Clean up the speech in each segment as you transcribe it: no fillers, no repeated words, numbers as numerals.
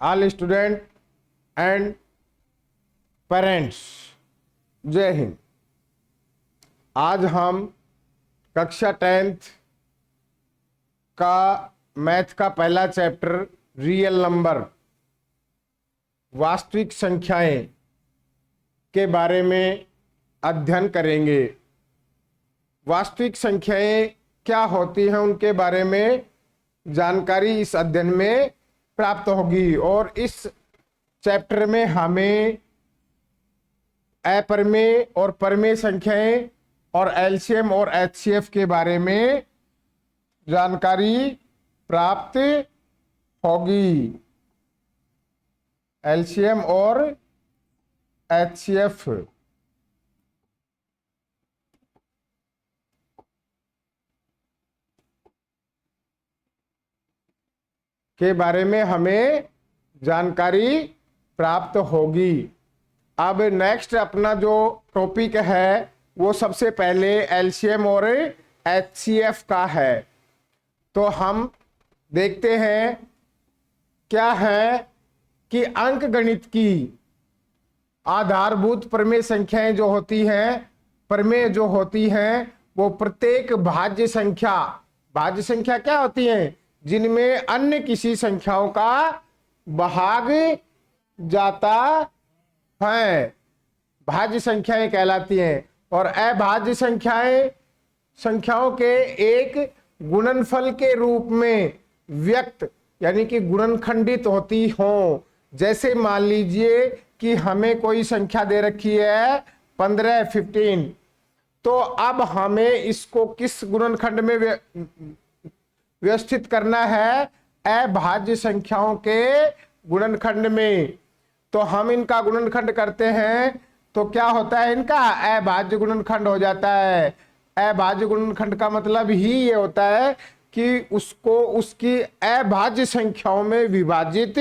All student and parents, जय हिंद। आज हम कक्षा 10th का मैथ का पहला चैप्टर रियल नंबर, वास्तविक संख्याएं के बारे में अध्ययन करेंगे। वास्तविक संख्याएं क्या होती हैं उनके बारे में जानकारी इस अध्ययन में प्राप्त होगी और इस चैप्टर में हमें अपरिमेय और परिमेय संख्याएं और एलसीएम और एचसीएफ के बारे में जानकारी प्राप्त होगी। एलसीएम और एचसीएफ के बारे में हमें जानकारी प्राप्त होगी। अब नेक्स्ट अपना जो टॉपिक है वो सबसे पहले एलसीएम और एचसीएफ का है। तो हम देखते हैं क्या है कि अंक गणित की आधारभूत परिमेय संख्याएं जो होती हैं, परिमेय जो होती हैं, वो प्रत्येक भाज्य संख्या क्या होती हैं, जिनमें अन्य किसी संख्याओं का भाग जाता है, भाज्य संख्याएं कहलाती हैं। और अभाज्य संख्याओं के एक गुणनफल के रूप में व्यक्त यानी कि गुणनखंडित होती हो। जैसे मान लीजिए कि हमें कोई संख्या दे रखी है 15, 15, तो अब हमें इसको किस गुणनखंड में व्यवस्थित करना है, अभाज्य संख्याओं के गुणनखंड में। तो हम इनका गुणनखंड करते हैं तो क्या होता है, इनका अभाज्य गुणनखंड हो जाता है। अभाज्य गुणनखंड का मतलब ही ये होता है कि उसको उसकी अभाज्य संख्याओं में विभाजित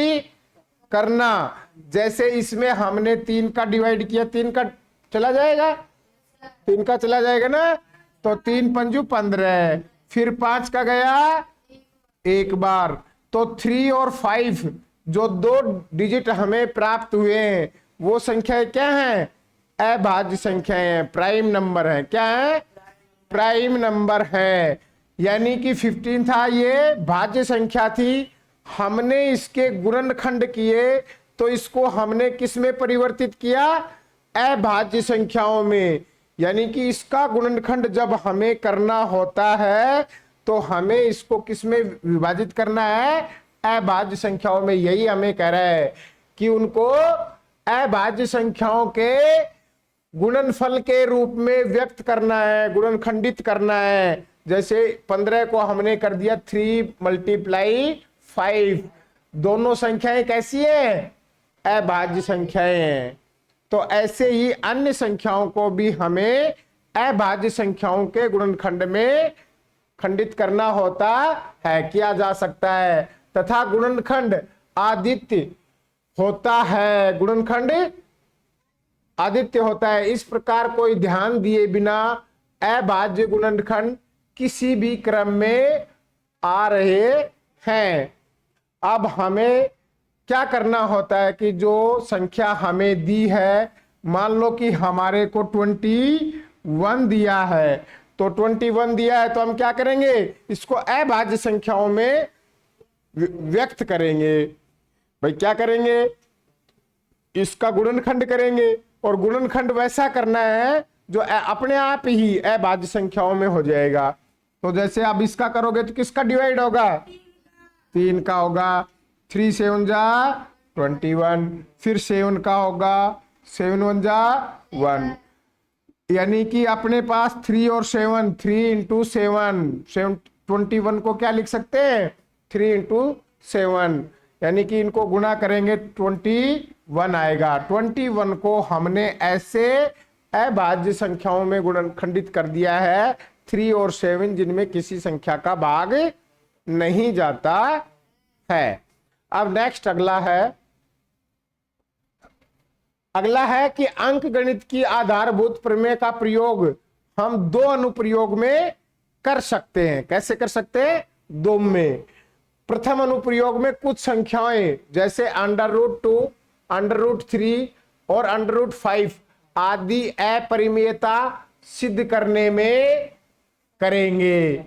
करना। जैसे इसमें हमने 3 का डिवाइड किया, 3 का चला जाएगा, 3 का चला जाएगा ना, तो 3 पंजू 15, फिर 5 का गया एक बार, तो 3 और 5 जो 2 डिजिट हमें प्राप्त हुए हैं वो संख्याएं क्या हैं, अभाज्य संख्याएं हैं, प्राइम नंबर है। क्या है, प्राइम नंबर है। यानी कि 15 था, ये भाज्य संख्या थी, हमने इसके गुणनखंड किए तो इसको हमने किस में परिवर्तित किया, अभाज्य संख्याओं में। यानी कि इसका गुणनखंड जब हमें करना होता है तो हमें इसको किस में विभाजित करना है, अभाज्य संख्याओं में। यही हमें कह रहा है कि उनको अभाज्य संख्याओं के गुणनफल के रूप में व्यक्त करना है, गुणनखंडित करना है। जैसे 15 को हमने कर दिया 3 × 5, दोनों संख्याएं कैसी है, अभाज्य संख्याएं हैं। तो ऐसे ही अन्य संख्याओं को भी हमें अभाज्य संख्याओं के गुणनखंड में खंडित करना होता है, किया जा सकता है। तथा गुणनखंड आदित्य होता है, गुणनखंड आदित्य होता है। इस प्रकार कोई ध्यान दिए बिना अभाज्य गुणनखंड किसी भी क्रम में आ रहे हैं। अब हमें क्या करना होता है कि जो संख्या हमें दी है, मान लो कि हमारे को 21 दिया है, तो 21 दिया है तो हम क्या करेंगे, इसको अभाज्य संख्याओं में व्यक्त करेंगे। भाई क्या करेंगे, इसका गुणनखंड करेंगे और गुणनखंड वैसा करना है जो अपने आप ही अभाज्य संख्याओं में हो जाएगा। तो जैसे आप इसका करोगे तो किसका डिवाइड होगा, 3 का होगा, 3 7 जा 21, फिर 7 का होगा, 7 1 जा 1। यानी कि अपने पास 3 और 7, 3 × 7, 21 को क्या लिख सकते हैं, 3 × 7, यानी कि इनको गुणा करेंगे 21 आएगा। 21 को हमने ऐसे अभाज्य संख्याओं में गुणनखंडित कर दिया है 3 और 7, जिनमें किसी संख्या का भाग नहीं जाता है। अब नेक्स्ट अगला है कि अंक गणित की आधारभूत प्रमेय का प्रयोग हम 2 अनुप्रयोग में कर सकते हैं। कैसे कर सकते हैं, 2 में। प्रथम अनुप्रयोग में कुछ संख्याएं जैसे √2, √3 और √5 आदि अपरिमेयता सिद्ध करने में करेंगे।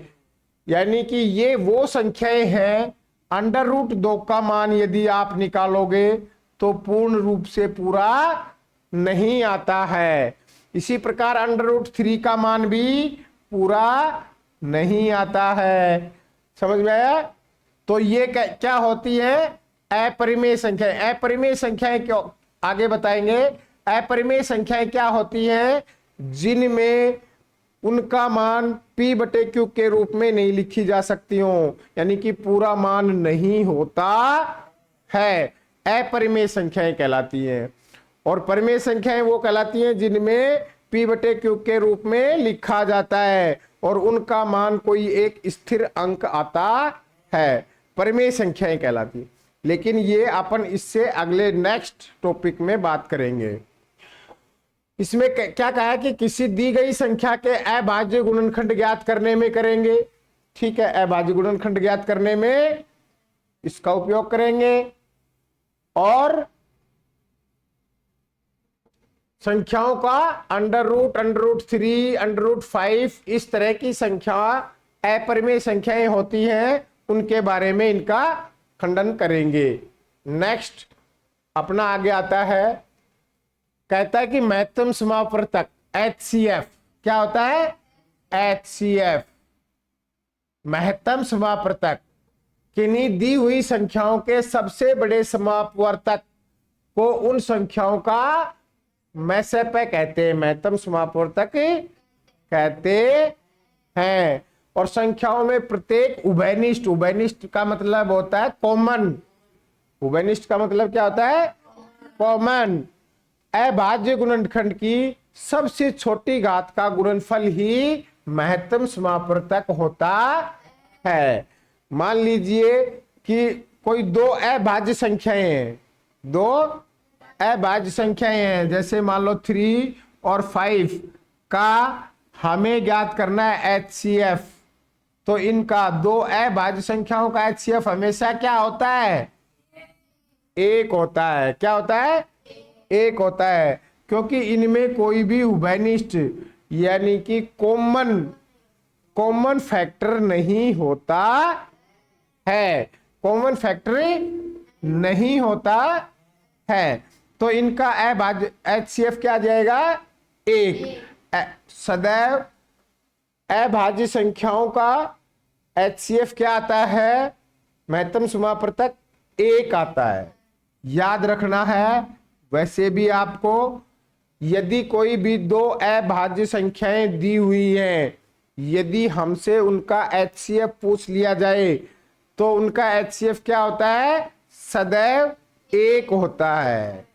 यानी कि ये वो संख्याएं हैं, √2 का मान यदि आप निकालोगे तो पूर्ण रूप से पूरा नहीं आता है। इसी प्रकार √3 का मान भी पूरा नहीं आता है। समझ में आया? तो ये क्या होती है? अपरिमेय संख्याएं। अपरिमेय संख्याएं क्यों आगे बताएंगे। अपरिमेय संख्याएं क्या होती हैं? जिनमें उनका मान p/q के रूप में नहीं लिखी जा सकती हो, यानी कि पूरा मान नहीं होता है, अपरिमेय संख्याएं कहलाती हैं। और परिमेय संख्याएं वो कहलाती हैं जिनमें p/q के रूप में लिखा जाता है और उनका मान कोई एक स्थिर अंक आता है, परिमेय संख्याएं कहलाती। लेकिन ये अपन इससे अगले नेक्स्ट टॉपिक में बात करेंगे। इसमें क्या कहा है कि किसी दी गई संख्या के अभाज्य गुणनखंड ज्ञात करने में करेंगे। ठीक है, अभाज्य गुणनखंड ज्ञात करने में इसका उपयोग करेंगे। और संख्याओं का √3, √5 इस तरह की संख्या अपरिमेय संख्याएं होती हैं, उनके बारे में इनका खंडन करेंगे। नेक्स्ट अपना आगे आता है, कहता है कि महत्तम समापवर्तक HCF क्या होता है? HCF महत्तम समापवर्तक किन्हीं दी हुई संख्याओं के सबसे बड़े समापवर्तक को उन संख्याओं का मैसेपे कहते हैं, महत्तम समापवर्तक कहते हैं। और संख्याओं में प्रत्येक उभयनिष्ठ, उभयनिष्ठ का मतलब होता है कॉमन, उभयनिष्ठ का मतलब क्या होता है? कॉमन। अभाज्य गुणनखंड की सबसे छोटी घात का गुणनफल ही महत्तम समापवर्तक होता है। मान लीजिए कि कोई दो अभाज्य संख्याएं हैं, दो अभाज्य संख्याएं हैं, जैसे मान लो 3 और 5 का हमें ज्ञात करना है HCF। तो इनका दो अभाज्य संख्याओं का HCF हमेशा क्या होता है? एक होता है। क्या होता है? एक होता है, क्योंकि इनमें कोई भी उभयनिष्ठ यानी कि कॉमन फैक्टर नहीं होता है, कॉमन फैक्टर नहीं होता है। तो इनका अभाज्य HCF क्या आ जाएगा? एक। सदैव अभाज्य संख्याओं का HCF क्या आता है? महत्तम समापवर्तक एक आता है। याद रखना है। वैसे भी आपको यदि कोई भी दो अभाज्य संख्याएं दी हुई हैं, यदि हमसे उनका HCF पूछ लिया जाए तो उनका HCF क्या होता है? सदैव एक होता है।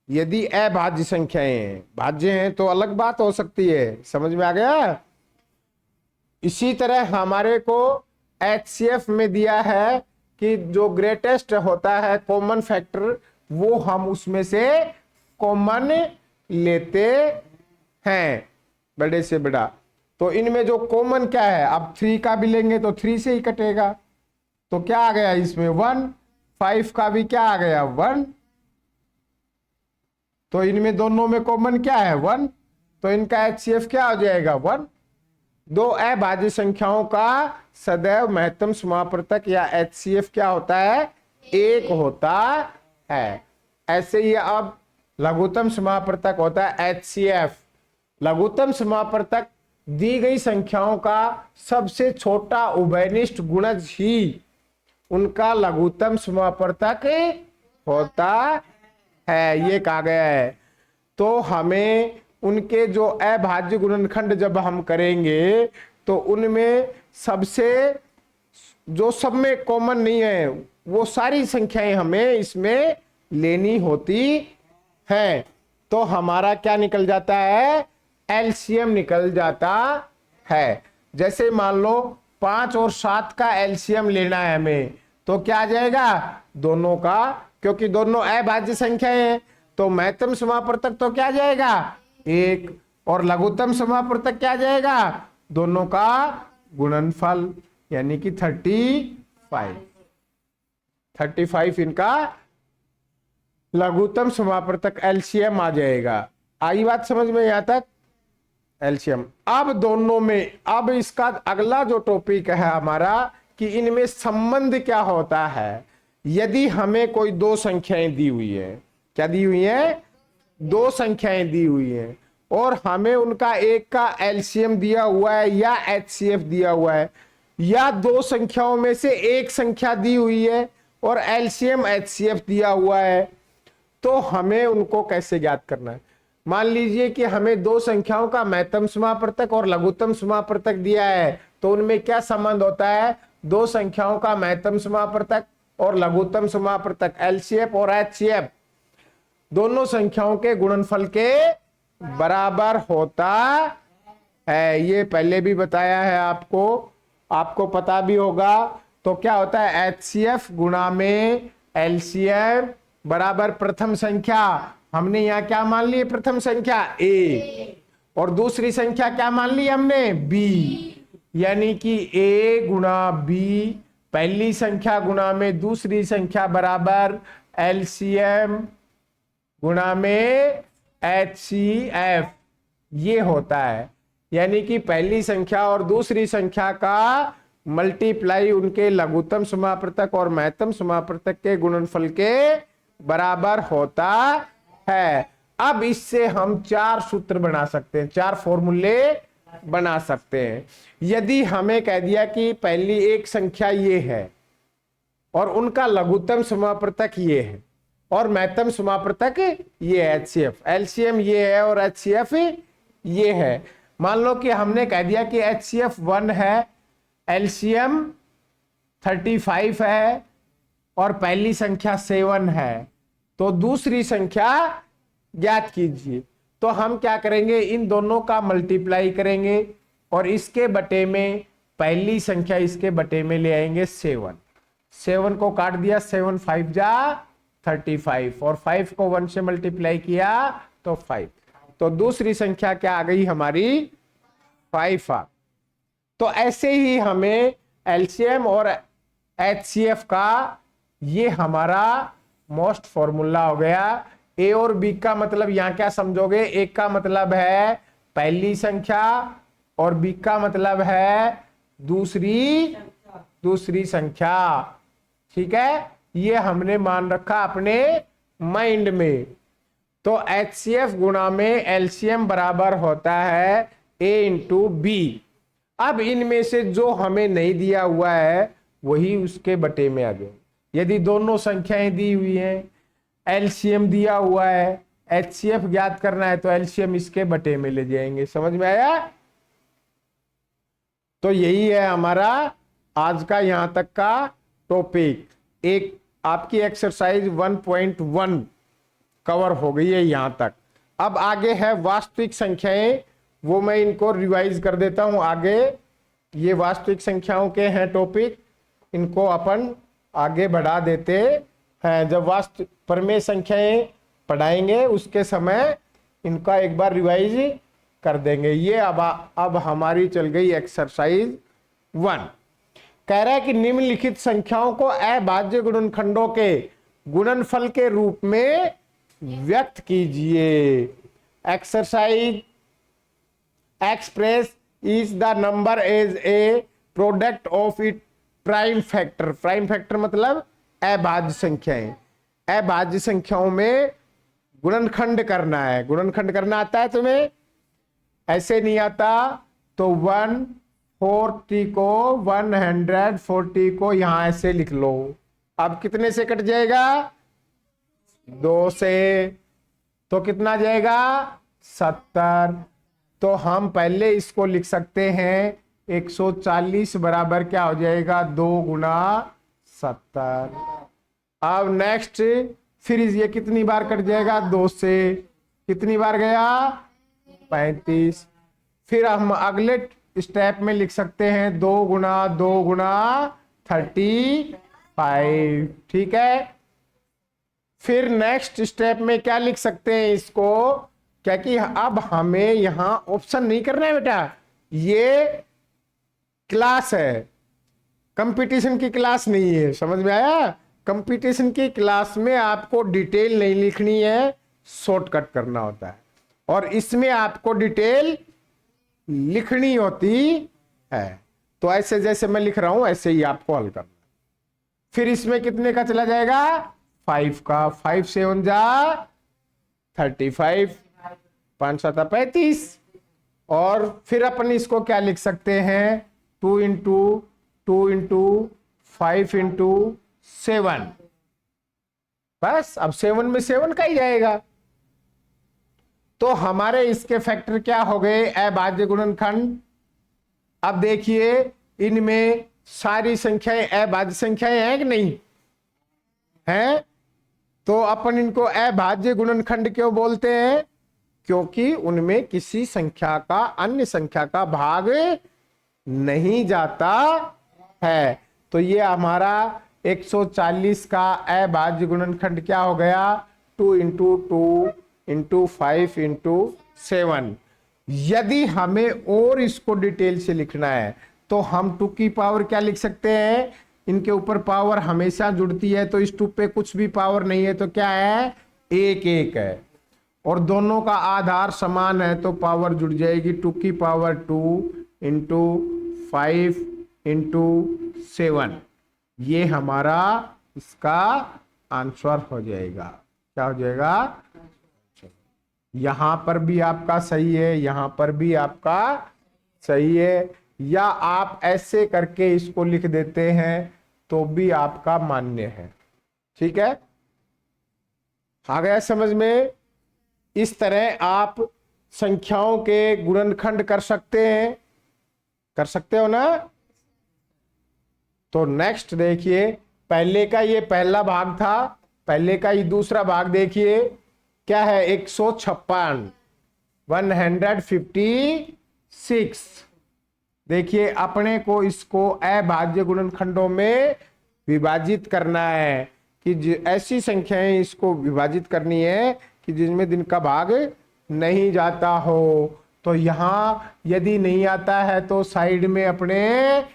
यदि अभाज्य संख्याएं, भाज्य हैं तो अलग बात हो सकती है। समझ में आ गया? इसी तरह हमारे को HCF में दिया है कि जो ग्रेटेस्ट होता है कॉमन फैक्टर, वो हम उसमें से कॉमन लेते हैं, बड़े से बड़ा। तो इनमें जो कॉमन क्या है? अब 3 का भी लेंगे तो 3 से ही कटेगा, तो क्या आ गया इसमें? 1। 5 का भी क्या आ गया? 1। तो इनमें दोनों में कॉमन क्या है? 1। तो इनका HCF क्या हो जाएगा? 1। दो अभाज्य संख्याओं का सदैव महत्तम समापवर्तक या HCF क्या होता है? एक होता है। ऐसे ही अब लघुत्तम समापवर्तक होता है HCF। लघुत्तम समापवर्तक दी गई संख्याओं का सबसे छोटा उभयनिष्ठ गुणज ही उनका लघुत्तम समापवर्तक होता है। ये कहा गया है। तो हमें उनके जो अभाज्य गुणनखंड जब हम करेंगे तो उनमें सबसे जो सब में कॉमन नहीं है वो सारी संख्याएं हमें इसमें लेनी होती है। तो हमारा क्या निकल जाता है? LCM निकल जाता है। जैसे मान लो 5 और 7 का LCM लेना है हमें, तो क्या आ जाएगा? दोनों का, क्योंकि दोनों अभाज्य संख्याएं हैं, तो महत्तम समापवर्तक तो क्या जाएगा? 1। और लघुत्तम समापवर्तक क्या जाएगा? दोनों का गुणनफल, यानी कि 35। 35 इनका लघुत्तम समापवर्तक एलसीएम आ जाएगा। आई बात समझ में यहां तक? एलसीएम। अब दोनों में, अब इसका अगला जो टॉपिक है हमारा कि इनमें संबंध क्या होता है। यदि हमें कोई दो संख्याएं दी हुई है, क्या दी हुई है? दो संख्याएं दी हुई है और हमें उनका एक का एलसीएम दिया हुआ है या एचसीएफ दिया हुआ है, या दो संख्याओं में से एक संख्या दी हुई है और एलसीएम एचसीएफ दिया हुआ है, तो हमें उनको कैसे ज्ञात करना है। मान लीजिए कि हमें दो संख्याओं का महत्तम समापवर्तक और लघुत्तम समापवर्तक दिया है, तो उनमें क्या संबंध होता है? दो संख्याओं का महत्तम समापवर्तक और लघुत्तम समापवर्तक एलसीएफ और एचसीएफ दोनों संख्याओं के गुणनफल के बराबर होता है। ये पहले भी बताया है आपको पता भी होगा। तो क्या होता है? एचसीएफ गुणा में एलसीएम बराबर प्रथम संख्या, हमने यहां क्या मान ली? प्रथम संख्या ए, और दूसरी संख्या क्या मान ली हमने? बी। यानी कि ए गुणा बी, पहली संख्या गुणा में दूसरी संख्या बराबर एलसीएम गुणा में एचसीएफ, ये होता है। यानी कि पहली संख्या और दूसरी संख्या का मल्टीप्लाई उनके लघुत्तम समापवर्तक और महत्तम समापवर्तक के गुणनफल के बराबर होता है। अब इससे हम चार सूत्र बना सकते हैं, चार फॉर्मूले बना सकते हैं। यदि हमें कह दिया कि पहली एक संख्या ये है और उनका लघुत्तम समापवर्तक ये है और महत्तम समापवर्तक ये है एचसीएफ, एलसीएम ये है और एचसीएफ ये है। मान लो कि हमने कह दिया कि एचसीएफ 1 है, एलसीएम 35 है और पहली संख्या 7 है, तो दूसरी संख्या ज्ञात कीजिए। तो हम क्या करेंगे? इन दोनों का मल्टीप्लाई करेंगे और इसके बटे में पहली संख्या इसके बटे में ले आएंगे 7। 7 को काट दिया, 7 5 जा 35 और 5 को 1 से मल्टीप्लाई किया तो 5। तो दूसरी संख्या क्या आ गई हमारी? 5 आ। तो ऐसे ही हमें एलसीएम और एचसीएफ का ये हमारा मोस्ट फॉर्मूला हो गया। ए और बी का मतलब यहां क्या समझोगे? एक का मतलब है पहली संख्या और बी का मतलब है दूसरी संख्या। ठीक है, ये हमने मान रखा अपने माइंड में। तो एचसीएफ गुणा में एलसीएम बराबर होता है ए इंटू बी। अब इनमें से जो हमें नहीं दिया हुआ है वही उसके बटे में आ जाए। यदि दोनों संख्याएं दी हुई हैं, एलसीएम दिया हुआ है, एचसीएफ ज्ञात करना है, तो एलसीएम इसके बटे में ले जाएंगे। समझ में आया? तो यही है हमारा आज का यहां तक का टॉपिक। एक आपकी एक्सरसाइज 1.1 कवर हो गई है यहां तक। अब आगे है वास्तविक संख्याएं, वो मैं इनको रिवाइज कर देता हूं आगे। ये वास्तविक संख्याओं के हैं टॉपिक, इनको अपन आगे बढ़ा देते हैं। जब परमेय संख्याएं पढ़ाएंगे उसके समय इनका एक बार रिवाइज कर देंगे। ये अब हमारी चल गई एक्सरसाइज 1। कह रहा है कि निम्नलिखित संख्याओं को अभाज्य गुणनखंडों के गुणनफल के रूप में व्यक्त कीजिए। Exercise express is the number as a product of it prime factor. Prime factor मतलब अभाज्य संख्याएं। अभाज्य संख्याओं में गुणनखंड करना है। गुणनखंड करना आता है तुम्हें? ऐसे नहीं आता तो 140 को 140 को यहां ऐसे लिख लो। अब कितने से कट जाएगा? 2 से। तो कितना जाएगा? 70। तो हम पहले इसको लिख सकते हैं 140 बराबर क्या हो जाएगा? 2 गुना 70। अब नेक्स्ट फिर ये कितनी बार कट जाएगा? 2 से। कितनी बार गया? 35। फिर हम अगले स्टेप में लिख सकते हैं 2 गुना 2 गुना 35। ठीक है, फिर नेक्स्ट स्टेप में क्या लिख सकते हैं इसको? क्या कि अब हमें यहां ऑप्शन नहीं करना है बेटा, ये क्लास है, कंपटीशन की क्लास नहीं है। समझ में आया? कंपटीशन की क्लास में आपको डिटेल नहीं लिखनी है, शॉर्टकट करना होता है, और इसमें आपको डिटेल लिखनी होती है। तो ऐसे जैसे मैं लिख रहा हूं ऐसे ही आपको हल करना। फिर इसमें कितने का चला जाएगा? 5 का। 5 7 जा 35, 5 7 35। और फिर अपन इसको क्या लिख सकते हैं? 2 इंटू 2 इंटू 5 इंटू 7। बस अब 7 में 7 का ही जाएगा। तो हमारे इसके फैक्टर क्या हो गए? अभाज्य गुणनखंड। अब देखिए इनमें सारी संख्याएं अभाज्य संख्याएं हैं कि नहीं हैं? तो अपन इनको अभाज्य गुणनखंड क्यों बोलते हैं? क्योंकि उनमें किसी संख्या का अन्य संख्या का भाग नहीं जाता है। तो ये हमारा 140 का अभाज्य गुणनखंड क्या हो गया? 2 इंटू 2 इंटू 5 इंटू 7। यदि हमें और इसको डिटेल से लिखना है तो हम 2 की पावर क्या लिख सकते हैं? इनके ऊपर पावर हमेशा जुड़ती है, तो इस 2 पे कुछ भी पावर नहीं है तो क्या है? 1 1 है। और दोनों का आधार समान है तो पावर जुड़ जाएगी। 2 की पावर 2 इंटू 5 इंटू 7। ये हमारा इसका आंसर हो जाएगा। क्या हो जाएगा? यहां पर भी आपका सही है, यहां पर भी आपका सही है, या आप ऐसे करके इसको लिख देते हैं तो भी आपका मान्य है। ठीक है, आ गया समझ में? इस तरह आप संख्याओं के गुणनखंड कर सकते हैं, कर सकते हो ना? तो नेक्स्ट देखिए, पहले का ये पहला भाग था, पहले का ये दूसरा भाग देखिए क्या है? 156 156। देखिए अपने को इसको अभाज्य गुणनखंडों में विभाजित करना है कि ऐसी संख्याएं इसको विभाजित करनी है कि जिनमें दिन का भाग नहीं जाता हो। तो यहां यदि नहीं आता है तो साइड में अपने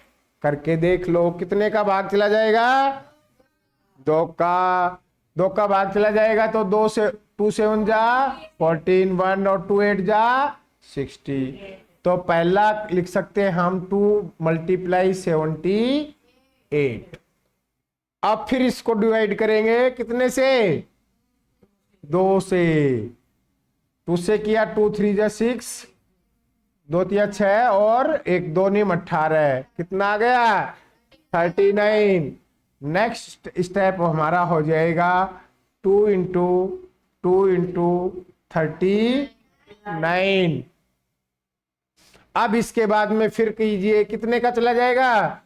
करके देख लो कितने का भाग चला जाएगा? 2 का भाग चला जाएगा। तो 2 से 2 7 जा 14, 1 और 2 8 जा 60। तो पहला लिख सकते हैं हम 2 × 78। अब फिर इसको डिवाइड करेंगे कितने से? 2 से। 2 से किया 2 3 जा 6, 2 3 6 और 1 2 9 18। कितना आ गया? 39। नेक्स्ट स्टेप हमारा हो जाएगा 2 इंटू 2 इंटू 39। अब इसके बाद में फिर कीजिए कितने का चला जाएगा?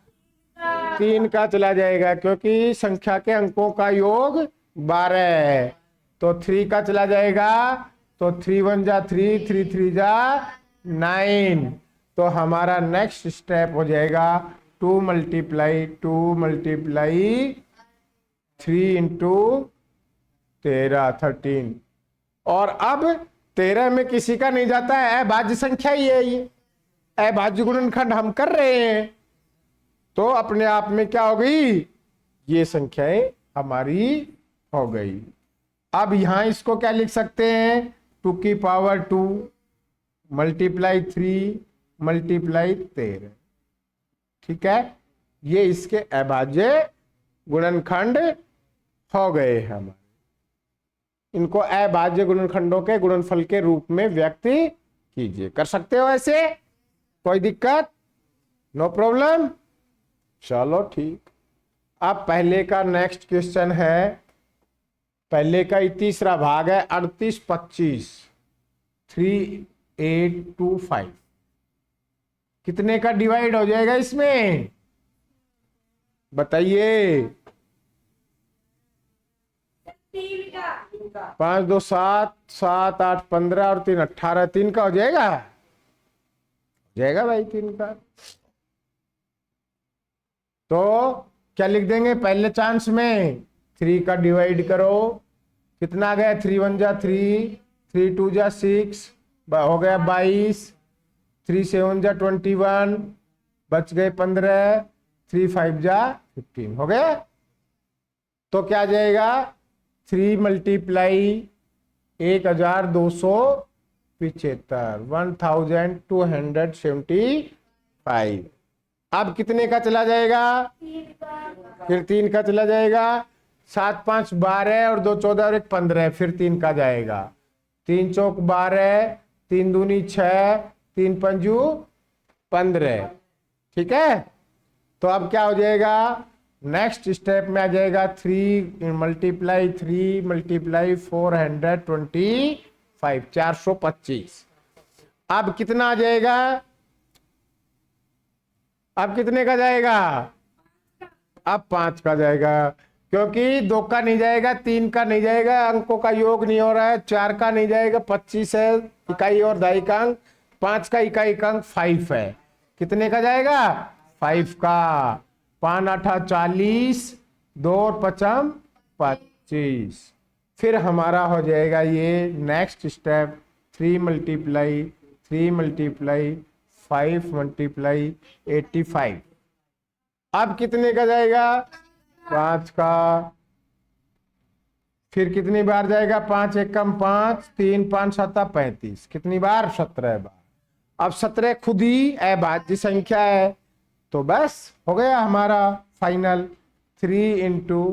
3 का चला जाएगा, क्योंकि संख्या के अंकों का योग 12 है। तो 3 का चला जाएगा। तो 3 1 जा 3, 3 3 जा 9। तो हमारा नेक्स्ट स्टेप हो जाएगा 2 × 3 इंटू 13 13। और अब 13 में किसी का नहीं जाता है, अभाज्य संख्या ही है ये, अभाज्य गुणनखंड हम कर रहे हैं। तो अपने आप में क्या हो गई? ये संख्याएं हमारी हो गई। अब यहां इसको क्या लिख सकते हैं? 2 की पावर 2 × 3 × 13। ठीक है, ये इसके अभाज्य गुणनखंड हो गए हमारे। इनको अभाज्य गुणनखंडों के गुणनफल के रूप में व्यक्त कीजिए। कर सकते हो ऐसे? कोई दिक्कत? No problem. चलो ठीक। अब पहले का नेक्स्ट क्वेश्चन है, पहले का ही तीसरा भाग है 38 25 3 8 2 5। कितने का डिवाइड हो जाएगा इसमें? बताइए। 5 2 7 7 8 15 और 3 18। 3 का हो जाएगा? जाएगा भाई 3 का। तो क्या लिख देंगे पहले चांस में? 3 का डिवाइड करो। कितना आ गया? 3 1 जा 3, 3 2 जा 6, हो गया 22, 3 7 जा 21, बच गए 15, 3 5 जा 15। हो गया? तो क्या आ जाएगा 3 मल्टीप्लाई 1275, 1275। अब कितने का चला जाएगा, फिर 3 का चला जाएगा, 7 5 12 और 2 14 और 1 15, फिर 3 का जाएगा, 3 चौक 12, 3 दूनी 6, 3 पंजू 15। ठीक है, तो अब क्या हो जाएगा, नेक्स्ट स्टेप में आ जाएगा 3 मल्टीप्लाई 425, 425। अब कितना आ जाएगा, अब कितने का जाएगा, अब 5 का जाएगा, क्योंकि 2 का नहीं जाएगा, 3 का नहीं जाएगा, अंकों का योग नहीं हो रहा है, 4 का नहीं जाएगा, 25 है इकाई और दाई का अंक, 5 का इकाई का अंक 5 है, कितने का जाएगा 5 का, 5 8 40, 2 और 5 25। फिर हमारा हो जाएगा ये नेक्स्ट स्टेप 3 मल्टीप्लाई 5 मल्टीप्लाई 85। अब कितने का जाएगा 5 का, फिर कितनी बार जाएगा, 5 एकम 5, 3 5 7 35, कितनी बार 17 बार। अब 17 खुद ही अभाज्य संख्या है, तो बस हो गया हमारा फाइनल 3 इंटू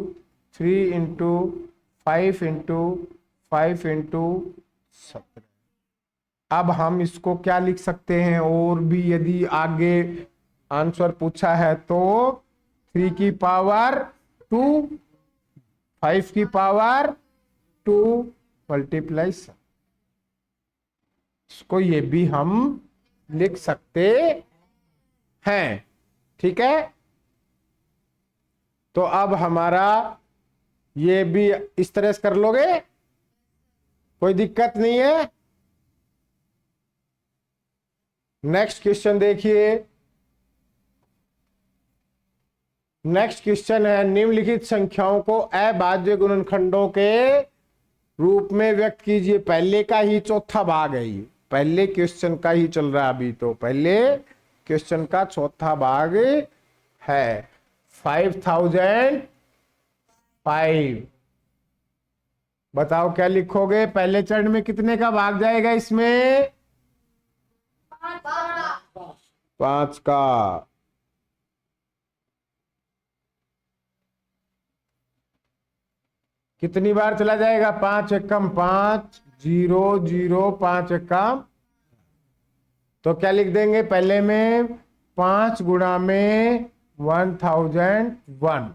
5 इंटू 17। अब हम इसको क्या लिख सकते हैं, और भी यदि आगे आंसर पूछा है तो 3 की पावर 2, 5 की पावर 2 मल्टीप्लाई, इसको ये भी हम लिख सकते हैं। ठीक है, तो अब हमारा ये भी इस तरह से कर लोगे, कोई दिक्कत नहीं है। नेक्स्ट क्वेश्चन देखिए, नेक्स्ट क्वेश्चन है निम्नलिखित संख्याओं को अभाज्य गुणनखंडों के रूप में व्यक्त कीजिए। पहले का ही चौथा भाग है, ये पहले क्वेश्चन का ही चल रहा है अभी, तो पहले क्वेश्चन का चौथा भाग है 5005। बताओ क्या लिखोगे, पहले चरण में कितने का भाग जाएगा इसमें, 5 का। कितनी बार चला जाएगा, 5 एकम 5, 0 0, 5 एकम, तो क्या लिख देंगे पहले में 5 गुणा में 1001।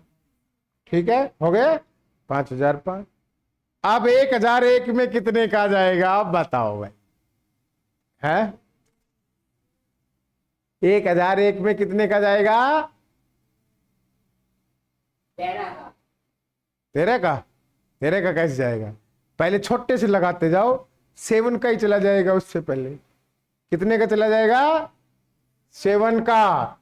ठीक है, हो गया 5005। अब 1001 में कितने का जाएगा, आप बताओ भाई, है 1001 में कितने का जाएगा, 13 का कैसे जाएगा, पहले छोटे से लगाते जाओ, 7 का ही चला जाएगा, उससे पहले कितने का चला जाएगा, 7 का,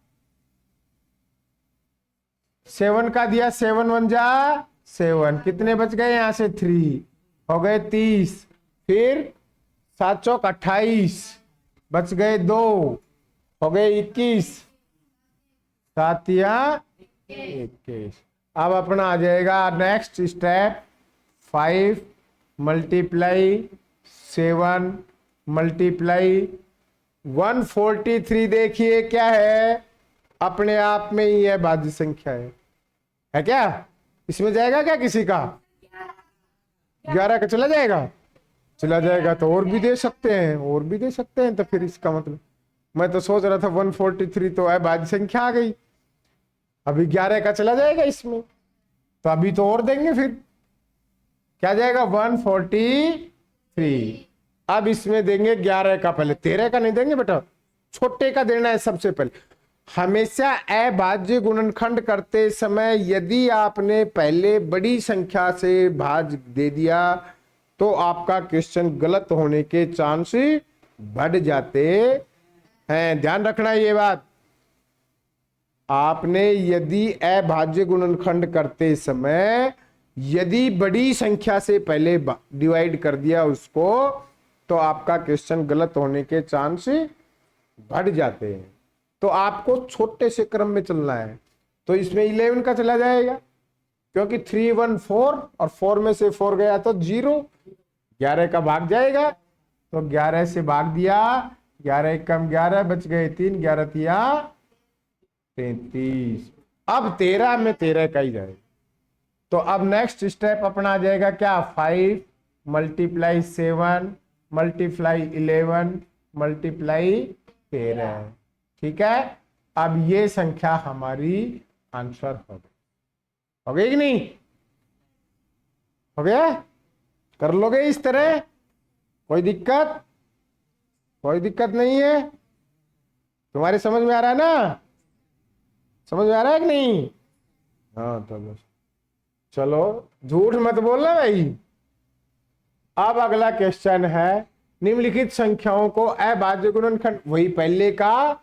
7 का दिया, 7 1 जा 7, कितने बच गए, यहां से 3 हो गए 30, फिर 7 चौक 28, बच गए 2 हो गए 21, 7 या 21। अब अपना आ जाएगा नेक्स्ट स्टेप 5 मल्टीप्लाई 7 मल्टीप्लाई 143। देखिए क्या है, अपने आप में ही है भाज्य संख्या है क्या, इसमें जाएगा क्या किसी का, 11 का चला जाएगा, चला जाएगा तो और भी दे सकते हैं, और भी दे सकते हैं, तो फिर इसका मतलब मैं तो सोच रहा था 143 तो अभाज्य संख्या आ गई, अभी 11 का चला जाएगा इसमें, तो अभी तो और देंगे, फिर क्या जाएगा 143। अब इसमें देंगे 11 का, पहले 13 का नहीं देंगे बेटा, छोटे का देना है सबसे पहले। हमेशा अभाज्य गुणनखंड करते समय यदि आपने पहले बड़ी संख्या से भाज दे दिया तो आपका क्वेश्चन गलत होने के चांस बढ़ जाते हैं, ध्यान रखना ये बात। आपने यदि अभाज्य गुणनखंड करते समय यदि बड़ी संख्या से पहले डिवाइड कर दिया उसको, तो आपका क्वेश्चन गलत होने के चांस बढ़ जाते हैं। तो आपको छोटे से क्रम में चलना है, तो इसमें 11 का चला जाएगा, क्योंकि 3 1 4 और 4 में से 4 गया तो 0, 11 का भाग जाएगा, तो 11 से भाग दिया, 11 कम 11 बच गए 3, 11 तिया 33। अब 13 में 13 का ही जाएगा। तो अब नेक्स्ट स्टेप अपना आ जाएगा क्या, 5 मल्टीप्लाई 7 मल्टीप्लाई 11 मल्टीप्लाई 13। ठीक है, अब ये संख्या हमारी आंसर हो गई कि नहीं, हो गया? कर लोगे इस तरह, कोई दिक्कत? कोई दिक्कत नहीं है? तुम्हारे समझ में आ रहा है ना? समझ में आ रहा है कि नहीं? हाँ तो बस चलो, झूठ मत बोलना भाई। अब अगला क्वेश्चन है, निम्नलिखित संख्याओं को अभाज्य गुणनखंड, वही पहले का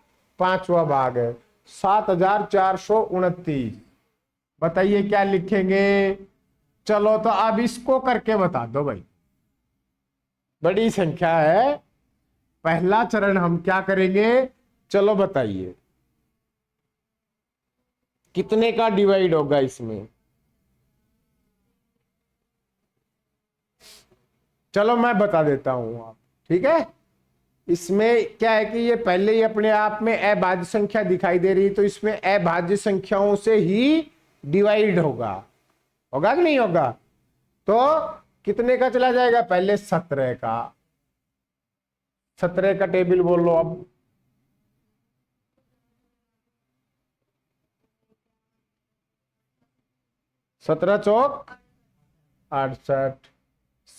5वां भाग है, 7429। बताइए क्या लिखेंगे? चलो तो अब इसको करके बता दो भाई, बड़ी संख्या है, पहला चरण हम क्या करेंगे, चलो बताइए कितने का डिवाइड होगा इसमें। चलो मैं बता देता हूं आप, ठीक है? इसमें क्या है कि ये पहले ही अपने आप में अभाज्य संख्या दिखाई दे रही, तो इसमें अभाज्य संख्याओं से ही डिवाइड होगा, होगा कि नहीं होगा? तो कितने का चला जाएगा, पहले 17 का, 17 का टेबल बोल लो अब। सत्रह चौक 68,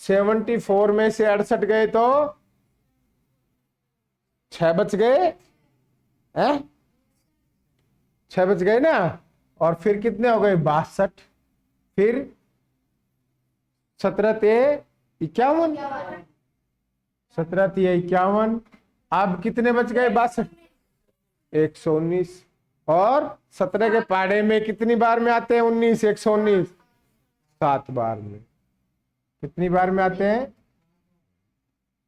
74 में से 68 गए तो 6 बच गए हैं, 6 बच गए ना, और फिर कितने हो गए 62, फिर 17 ते 51, 17 तिया 51, अब कितने बच गए 62, 119, और 17 के पाड़े में कितनी बार में आते हैं 19, 119 7 बार में, कितनी बार में आते हैं?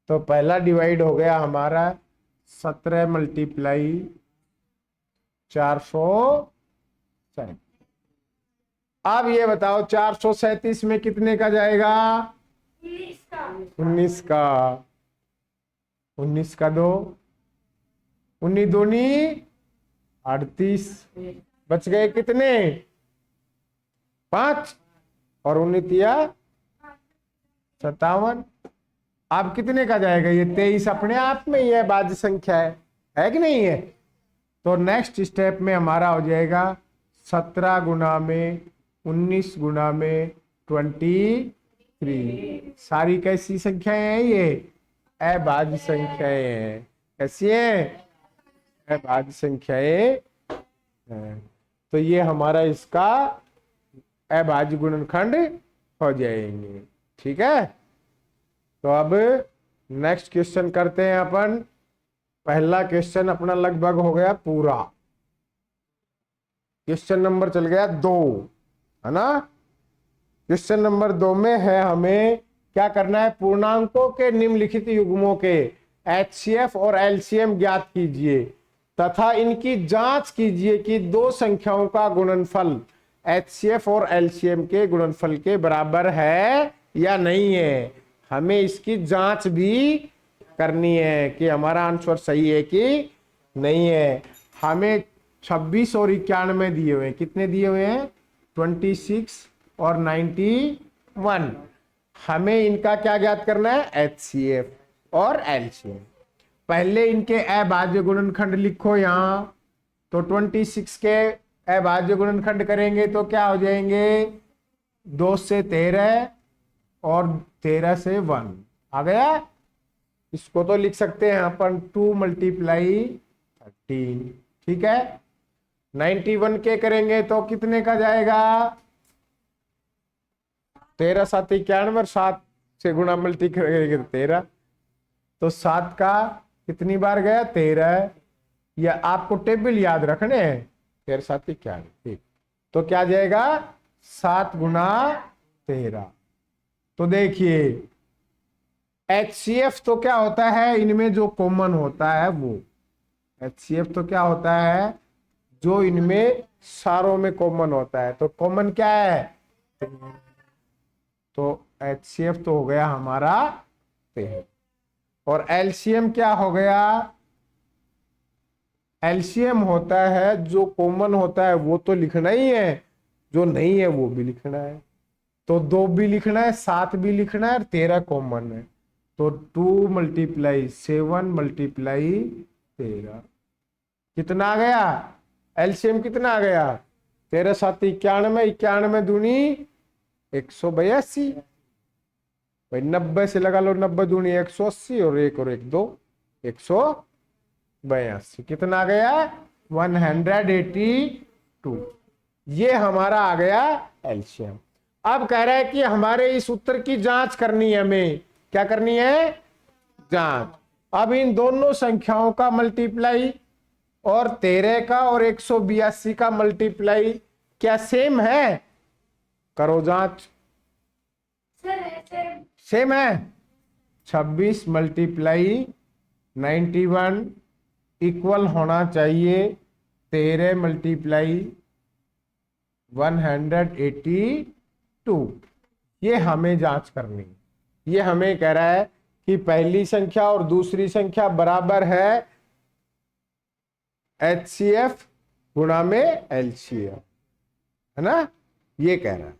तो पहला डिवाइड हो गया हमारा 17 मल्टीप्लाई 437। अब ये बताओ 437 में कितने का जाएगा? 19 का, 19 का 2, 19 दूनी 38, बच गए कितने 5, और 19 तिया 57। अब कितने का जाएगा? ये 23 अपने आप में ही है, भाज्य संख्या है कि नहीं है? तो नेक्स्ट स्टेप में हमारा हो जाएगा 17 गुना में 19 गुना में 23। सारी कैसी संख्याएं हैं? ये अभाज्य संख्याएं हैं। कैसी हैं? अभाज्य संख्याएं हैं। तो ये हमारा इसका अभाज्य गुणनखंड हो जाएंगे। ठीक है, तो अब नेक्स्ट क्वेश्चन करते हैं अपन। पहला क्वेश्चन अपना लगभग हो गया पूरा, क्वेश्चन नंबर चल गया 2, है ना? क्वेश्चन नंबर 2 में है हमें क्या करना है, पूर्णांकों के निम्नलिखित युग्मों के HCF और LCM ज्ञात कीजिए तथा इनकी जांच कीजिए कि दो संख्याओं का गुणनफल HCF और LCM के गुणनफल के बराबर है या नहीं है। हमें इसकी जांच भी करनी है कि हमारा आंसर सही है कि नहीं है। हमें 26 और 91 दिए हुए हैं। कितने दिए हुए हैं? 26 और 91। हमें इनका क्या ज्ञात करना है? HCF और LCM। पहले इनके अभाज्य गुणनखंड लिखो यहाँ। तो 26 के अभाज्य गुणनखंड करेंगे तो क्या हो जाएंगे? 2 से 13 और 13 से 1 आ गया। इसको तो लिख सकते हैं अपन 2 मल्टीप्लाई 13। ठीक है, 91 के करेंगे तो कितने का जाएगा? 13 7 91, 7 से गुणा मल्टी करेंगे तो 13। तो 7 का कितनी बार गया? 13। या आपको टेबल याद रखने हैं, 13 7 91। ठीक, तो क्या जाएगा? 7 गुना 13। तो देखिए HCF तो क्या होता है, इनमें जो कॉमन होता है वो। HCF तो क्या होता है? जो इनमें सारों में कॉमन होता है। तो कॉमन क्या है? सकते हैं। तो HCF तो हो गया हमारा 13 और LCM क्या हो गया? LCM होता है जो कॉमन होता है वो तो लिखना ही है, जो नहीं है वो भी लिखना है। तो 2 भी लिखना है, 7 भी लिखना है और 13 कॉमन है। तो 2 × 7 × 13 कितना आ गया? LCM कितना आ गया? 13 7 91, 91 दूनी 182। भाई 90 से लगा लो, 90 दूनी 180 और 1 और 1 2 182। कितना आ गया? 182। ये हमारा आ गया LCM। अब कह रहा है कि हमारे इस उत्तर की जांच करनी है, हमें क्या करनी है? जांच। अब इन दोनों संख्याओं का मल्टीप्लाई और 13 का और 182 का मल्टीप्लाई क्या सेम है? करो जांच। सेम है। 26 × 91 इक्वल होना चाहिए 13 × 182। ये हमें जांच करनी। ये हमें कह रहा है कि पहली संख्या और दूसरी संख्या बराबर है HCF गुणा में LCM, है ना? ये कह रहा है।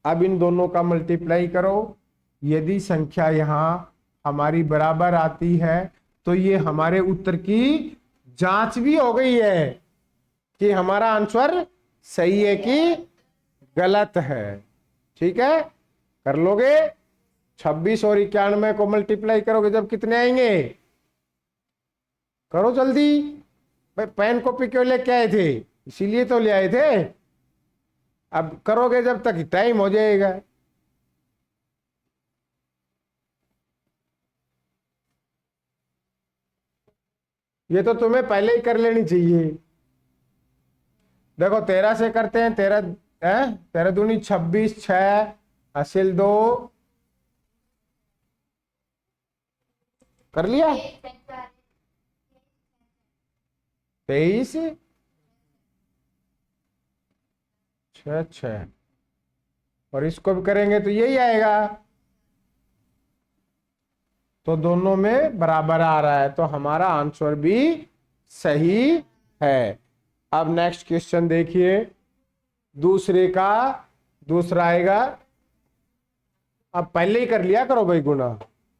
अब इन दोनों का मल्टीप्लाई करो। यदि संख्या यहां हमारी बराबर आती है तो ये हमारे उत्तर की जांच भी हो गई है कि हमारा आंसर सही है कि गलत है। ठीक है, कर लोगे? 26 और 91 को मल्टीप्लाई करोगे जब कितने आएंगे? करो जल्दी। भाई पेन कॉपी क्यों लेके आए थे? इसीलिए तो ले आए थे। अब करोगे जब तक टाइम हो जाएगा। ये तो तुम्हें पहले ही कर लेनी चाहिए। देखो 13 से करते हैं। 13 है, 13 दूनी 26, 6 हासिल 2। कर लिया? 23 6 6 और इसको भी करेंगे तो यही आएगा। तो दोनों में बराबर आ रहा है, तो हमारा आंसर भी सही है। अब नेक्स्ट क्वेश्चन देखिए। दूसरे का दूसरा आएगा। अब पहले ही कर लिया करो भाई गुना।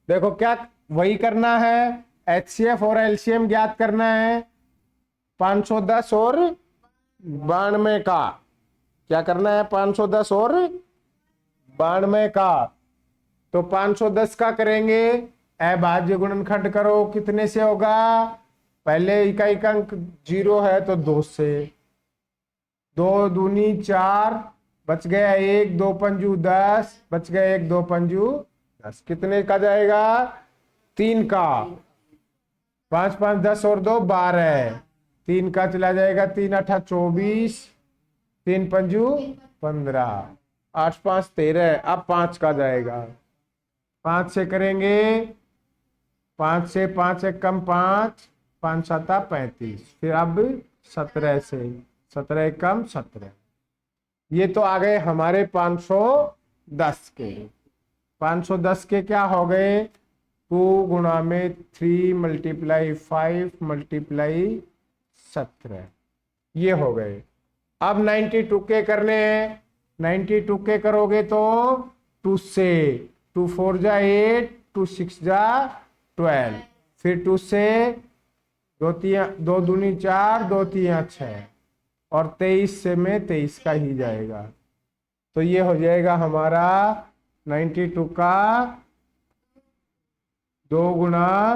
देखो क्या वही करना है, HCF और LCM ज्ञात करना है। 510 और 92 का क्या करना है? 510 और 92 का। तो 510 का करेंगे, अभाज्य गुणनखंड करो। कितने से होगा? पहले इकाई का अंक 0 है तो 2 से। 2 दूनी 4, बच गया 1, 2 पंजू 10, बच गया 1, 2 पंजू 10। कितने का जाएगा? 3 का। 5 5 10 और 2 12। 3 का चला जाएगा, 3 8 24, 3 पंजू 15, 8 5 13। अब 5 का जाएगा। 5 से करेंगे, 5 से 5 एक कम 5, 5 7 35। फिर अब 17 से, 17 एक कम 17। ये तो आ गए हमारे 510 के। 510 के क्या हो गए? 2 गुणा में 3 × 5 × 17। ये हो गए। अब 92 के करने हैं। 92 के करोगे तो 2 से, 2 4 जा 8, 2 6 जा 12। फिर 2 से 2 दूनी 4, 2 3 6 और 23 से में 23 का ही जाएगा। तो ये हो जाएगा हमारा 92 का 2 गुणा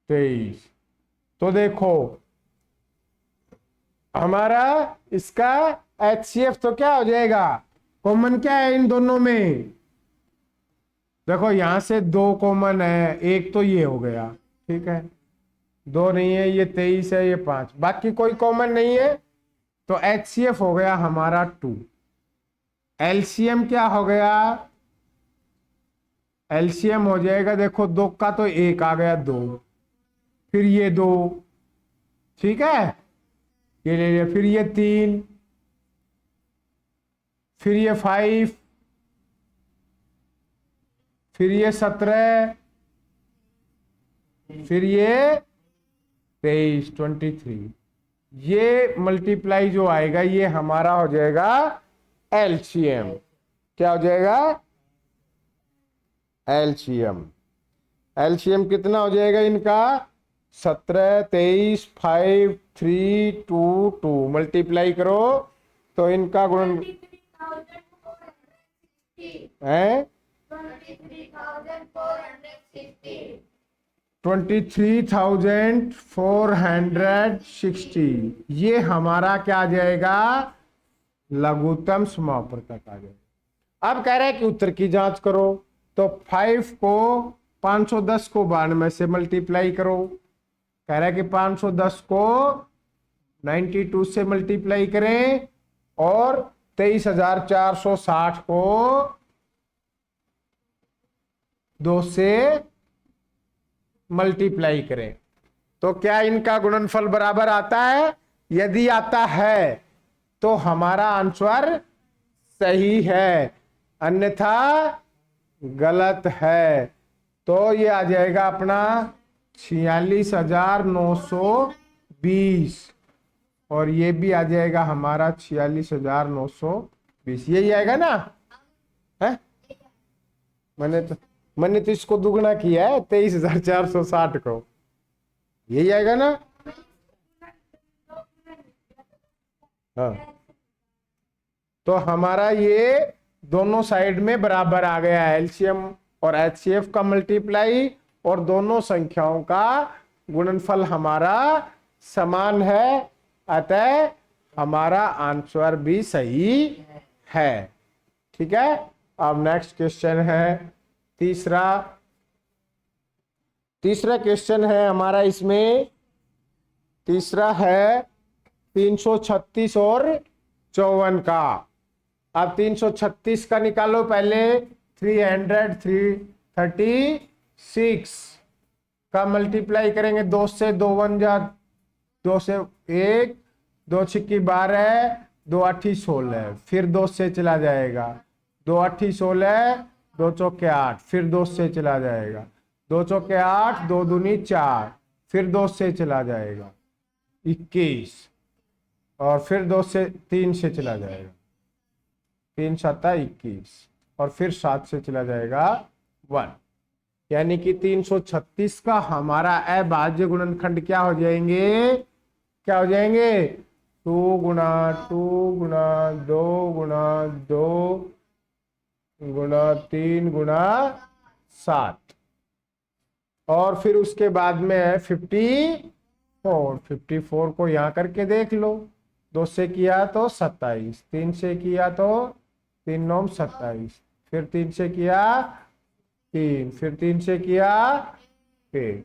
23। तो देखो हमारा इसका HCF तो क्या हो जाएगा? कॉमन क्या है इन दोनों में? देखो यहां से 2 कॉमन है, एक तो ये हो गया, ठीक है। 2 नहीं है, ये 23 है, ये 5, बाकी कोई कॉमन नहीं है। तो HCF हो गया हमारा 2। LCM क्या हो गया? LCM हो जाएगा, देखो 2 का तो 1 आ गया, 2, फिर ये 2, ठीक है, ये ले लिया, फिर ये 3, फिर ये 5, फिर ये 17, फिर ये 23, 23। ये मल्टीप्लाई जो आएगा ये हमारा हो जाएगा एलसीएम। क्या हो जाएगा? एलसीएम। एलसीएम कितना हो जाएगा इनका? 17, 23, 5, 3, 2, 2 मल्टीप्लाई करो तो इनका गुण है 23,460। ये हमारा क्या आ जाएगा? लघुत्तम समापवर्तक आ जाएगा। अब कह रहे हैं कि उत्तर की जांच करो, तो 5 को 510 को 92 से मल्टीप्लाई करो। कह रहा है कि 510 को 92 से मल्टीप्लाई करें और 23,460 को 2 से मल्टीप्लाई करें तो क्या इनका गुणनफल बराबर आता है? यदि आता है तो हमारा आंसर सही है, अन्यथा गलत है। तो ये आ जाएगा अपना 46,920 और ये भी आ जाएगा हमारा 46,920। यही आएगा ना? है मैंने तो इसको दुगना किया है 23,460 को। यही आएगा ना? हाँ, तो हमारा ये दोनों साइड में बराबर आ गया है, एलसीएम और एचसीएफ का मल्टीप्लाई और दोनों संख्याओं का गुणनफल हमारा समान है, अतः हमारा आंसर भी सही है। ठीक है, अब नेक्स्ट क्वेश्चन है तीसरा क्वेश्चन है हमारा, इसमें तीसरा है 336 और 54 का। अब 336 का निकालो पहले। 336 का मल्टीप्लाई करेंगे 2 से, 2 1 जा 2 से 1, 2 6 12, 2 8 16, फिर 2 से चला जाएगा 2 8 16, 2 चौके 8, फिर 2 से चला जाएगा 2 चौके 8, 2 दूनी 4, फिर 2 से चला जाएगा 21 और फिर 2 से 3 से चला जाएगा 3 7 21 और फिर 7 से चला जाएगा 1। यानी कि 336 का हमारा अभाज्य गुणनखंड क्या हो जाएंगे? 2 गुणा 2 गुणा 2 गुणा 2 गुणा 3 गुणा 7 और फिर उसके बाद में है 54 को यहां करके देख लो। 2 से किया तो 27, 3 से किया तो 3 9 27, फिर 3 से किया 3, फिर 3 से किया 3,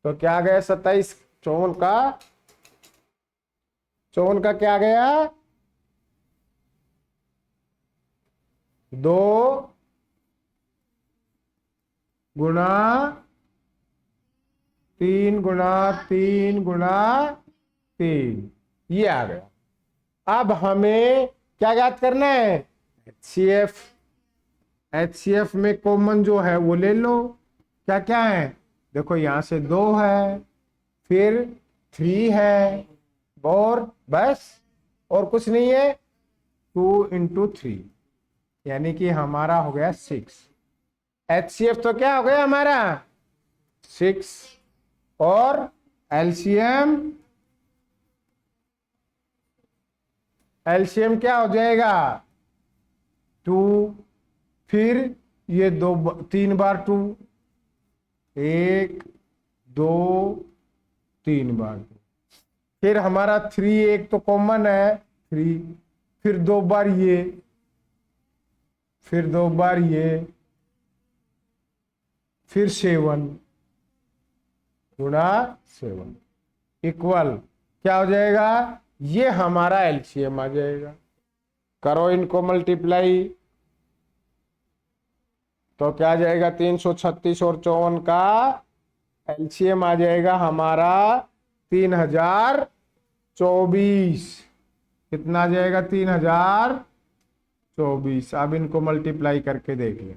तो क्या गया 27। 54 का क्या गया? 2 गुणा 3 गुणा 3 गुणा 3, ये आ गया। अब हमें क्या ज्ञात करना है? एचसीएफ में कॉमन जो है वो ले लो। क्या क्या है? देखो यहां से 2 है, फिर 3 है और बस और कुछ नहीं है। 2 × 3 यानी कि हमारा हो गया 6। एचसीएफ तो क्या हो गया हमारा? 6 और एलसीएम क्या हो जाएगा? 2, फिर ये 3 बार 2, 1 2 3 बार 2, फिर हमारा 3 एक तो कॉमन है 3, फिर 2 बार ये, फिर 2 बार ये, फिर 7 गुणा 7 इक्वल क्या हो जाएगा? ये हमारा एलसीएम आ जाएगा। करो इनको मल्टीप्लाई तो क्या आ जाएगा? 336 और 54 का एलसीएम आ जाएगा हमारा 3024। कितना आ जाएगा? 3024। 24। अब इनको मल्टीप्लाई करके देख लें।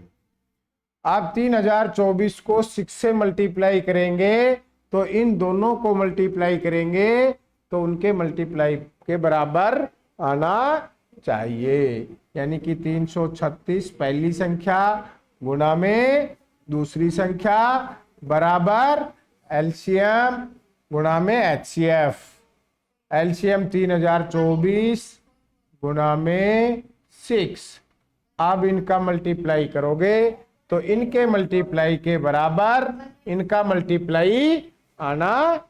आप 3024 को 6 से मल्टीप्लाई करेंगे तो इन दोनों को मल्टीप्लाई करेंगे तो उनके मल्टीप्लाई के बराबर आना चाहिए। यानी कि 336 पहली संख्या गुणा में दूसरी संख्या बराबर एलसीएम गुणा में एचसीएफ। एलसीएम 3024 गुणा में 6। अब इनका मल्टीप्लाई करोगे तो इनके मल्टीप्लाई के बराबर इनका मल्टीप्लाई आना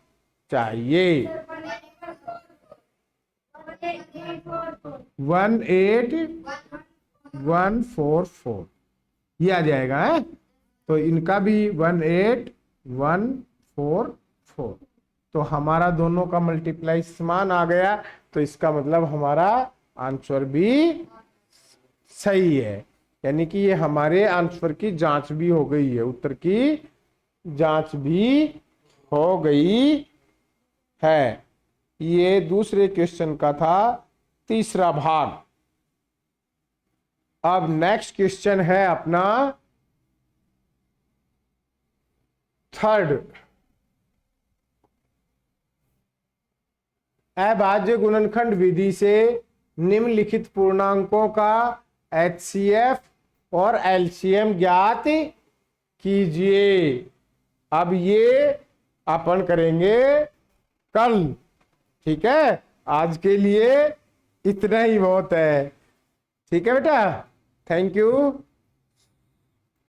चाहिए। 18144 ये आ जाएगा है? तो इनका भी 18144। तो हमारा दोनों का मल्टीप्लाई समान आ गया, तो इसका मतलब हमारा आंसर भी सही है। यानी कि ये हमारे आंसर की जांच भी हो गई है, उत्तर की जांच भी हो गई है। ये दूसरे क्वेश्चन का था तीसरा भाग। अब नेक्स्ट क्वेश्चन है अपना थर्ड। अभाज्य गुणनखंड विधि से निम्नलिखित पूर्णांकों का एचसीएफ और एलसीएम ज्ञात कीजिए। अब ये अपन करेंगे कल, ठीक है? आज के लिए इतना ही बहुत है। ठीक है बेटा, थैंक यू।